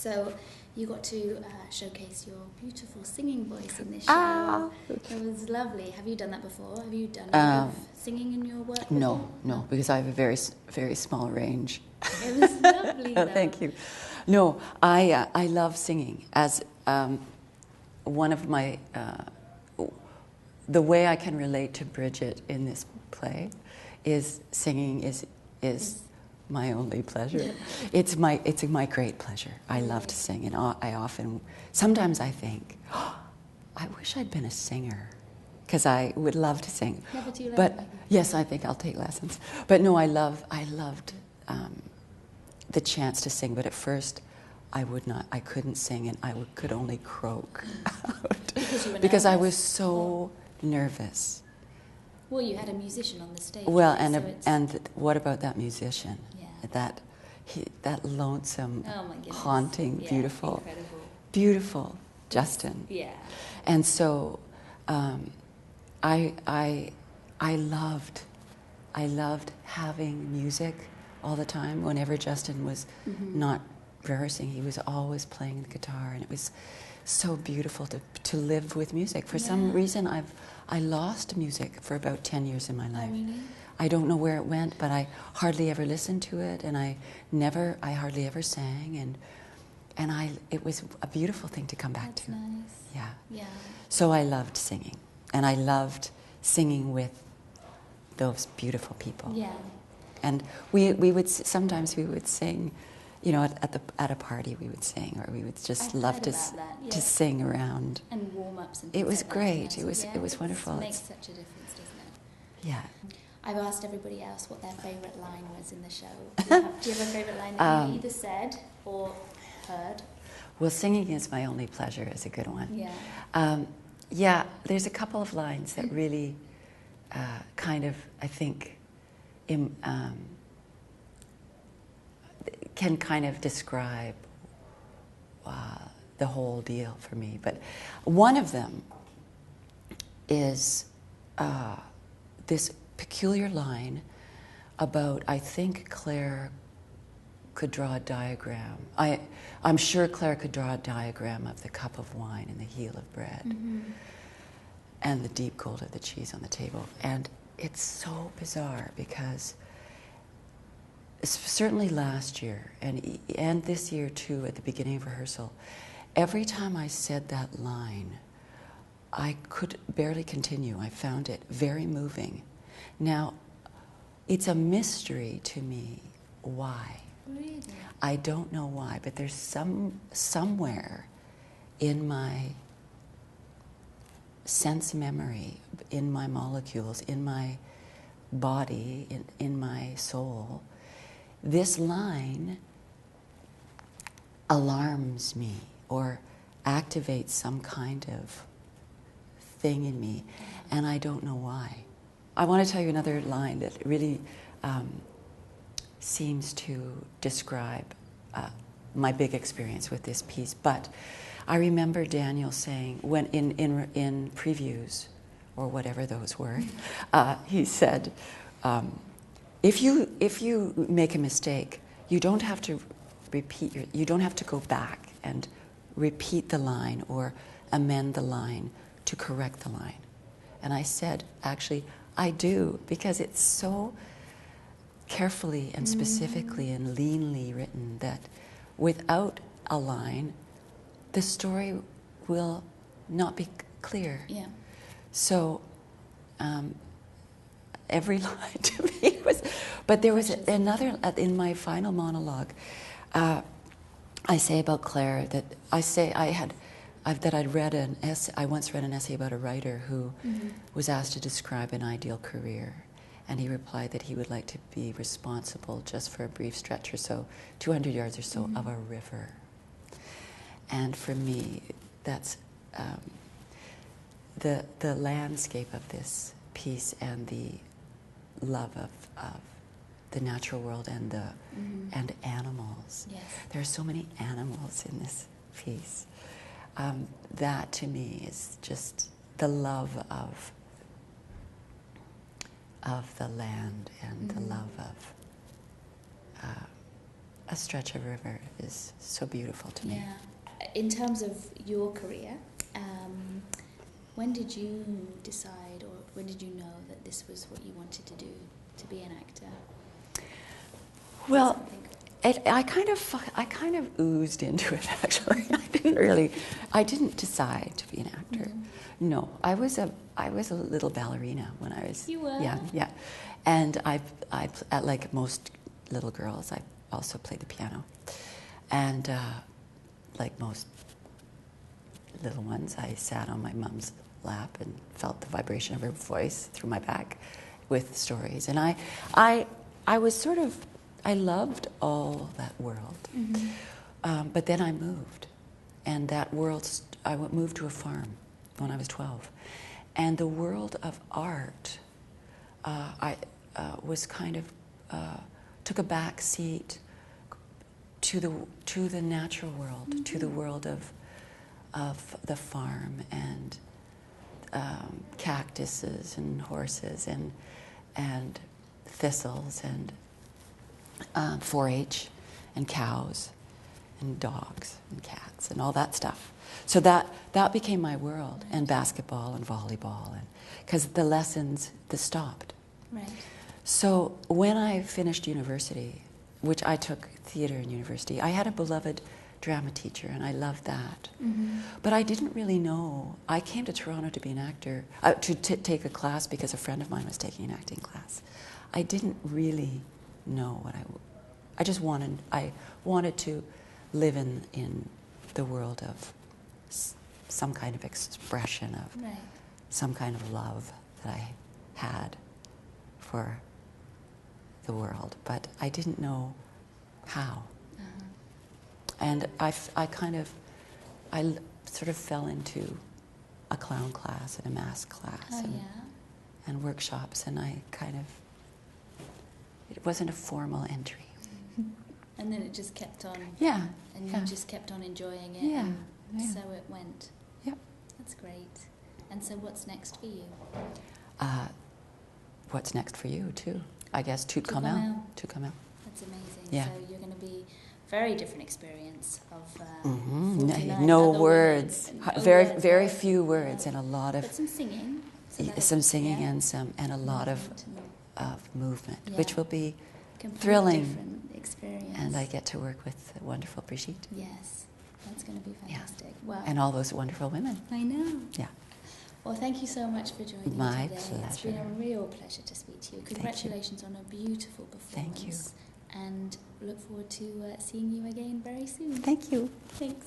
So you got to showcase your beautiful singing voice in this show. It was lovely. Have you done that before? Have you done singing in your work before? No, because I have a very, very small range. It was lovely, though. Thank you. No, I love singing. As one of my, the way I can relate to Bridget in this play is singing is my only pleasure. It's my great pleasure. I love to sing, and I often, sometimes I think, oh, I wish I'd been a singer, because I would love to sing. Never too late. But yes, I think I'll take lessons. But no, I loved the chance to sing. But at first, I couldn't sing, and I could only croak out because I was so nervous. Well, you had a musician on the stage. Well, right? and what about that musician? Yeah. That lonesome, oh haunting, yeah, beautiful Justin. Yeah. And so, I loved having music all the time. Whenever Justin was not rehearsing, he was always playing the guitar, and it was so beautiful to live with music. For some reason, I lost music for about 10 years in my life. Oh, really? I don't know where it went, but I hardly ever listened to it, and I hardly ever sang, and it was a beautiful thing to come back That's to. Nice. Yeah. So I loved singing, and I loved singing with those beautiful people. Yeah. And we would sometimes sing, you know, at a party we would sing, or we would just love to sing around. And warm-ups and it was like great. That. It was wonderful. It makes such a difference, doesn't it? Yeah. I've asked everybody else what their favourite line was in the show. Do you have a favourite line that you either said or heard? Well, singing is my only pleasure is a good one. Yeah. Yeah, there's a couple of lines that really kind of, I think, can kind of describe the whole deal for me. But one of them is this peculiar line about, I think Claire could draw a diagram. I'm sure Claire could draw a diagram of the cup of wine and the heel of bread and the deep gold of the cheese on the table. And it's so bizarre because certainly last year and this year too, at the beginning of rehearsal, every time I said that line, I could barely continue. I found it very moving. Now, it's a mystery to me why. Really? I don't know why, but there's somewhere in my sense memory, in my molecules, in my body, in my soul, this line alarms me or activates some kind of thing in me, and I don't know why. I want to tell you another line that really seems to describe my big experience with this piece. But I remember Daniel saying, when in previews, or whatever those were, he said, if you make a mistake, you don't have to you don't have to go back and repeat the line or amend the line to correct the line. And I said, actually, I do, because it's so carefully and specifically and leanly written that without a line, the story will not be clear. Yeah. So every line to me was, but there was another, in my final monologue, I say about Claire that I'd read an essay. I once read an essay about a writer who was asked to describe an ideal career, and he replied that he would like to be responsible just for a brief stretch or so, 200 yards or so of a river. And for me, that's the landscape of this piece and the love of the natural world and and animals. Yes. There are so many animals in this piece. That to me is just the love of the land and the love a stretch of river is so beautiful to me. Yeah. In terms of your career, when did you decide, or when did you know that this was what you wanted to do, to be an actor? Well, I kind of oozed into it, actually. I didn't decide to be an actor. No, I was a little ballerina when I was. You were? Yeah. And I like most little girls, I also played the piano. And like most little ones, I sat on my mom's lap and felt the vibration of her voice through my back with stories. And I was sort of, I loved all that world. But then I moved. And that world, I moved to a farm when I was 12. And the world of art, I was kind of, took a back seat to the natural world, to the world of the farm and cactuses and horses and thistles and 4-H and cows and dogs and cats and all that stuff. So that became my world, and basketball and volleyball, and because the lessons stopped. Right. So when I finished university, which I took theater in university, I had a beloved drama teacher, and I loved that. But I didn't really know. I came to Toronto to be an actor, to take a class because a friend of mine was taking an acting class. I didn't really know what I just wanted to live in the world of some kind of expression of some kind of love that I had for the world, but I didn't know how. And I sort of fell into a clown class and a mask class and workshops, and it wasn't a formal entry. And then it just kept on. Yeah. And you just kept on enjoying it. Yeah. And so it went. Yep. That's great. And so what's next for you? What's next for you, too? I guess Tout Kamel. That's amazing. Yeah. So you're going to be very different experience of No words. Very few words, Yeah. and a lot of but some singing. some singing and a lot of movement, which will be completely thrilling. Different experience. And I get to work with the wonderful Brigitte. Yes, that's going to be fantastic. Wow. And all those wonderful women. I know. Yeah. Well, thank you so much for joining me My today. pleasure. It's been a real pleasure to speak to you. Congratulations on a beautiful performance. Thank you. And look forward to seeing you again very soon. Thank you. Thanks.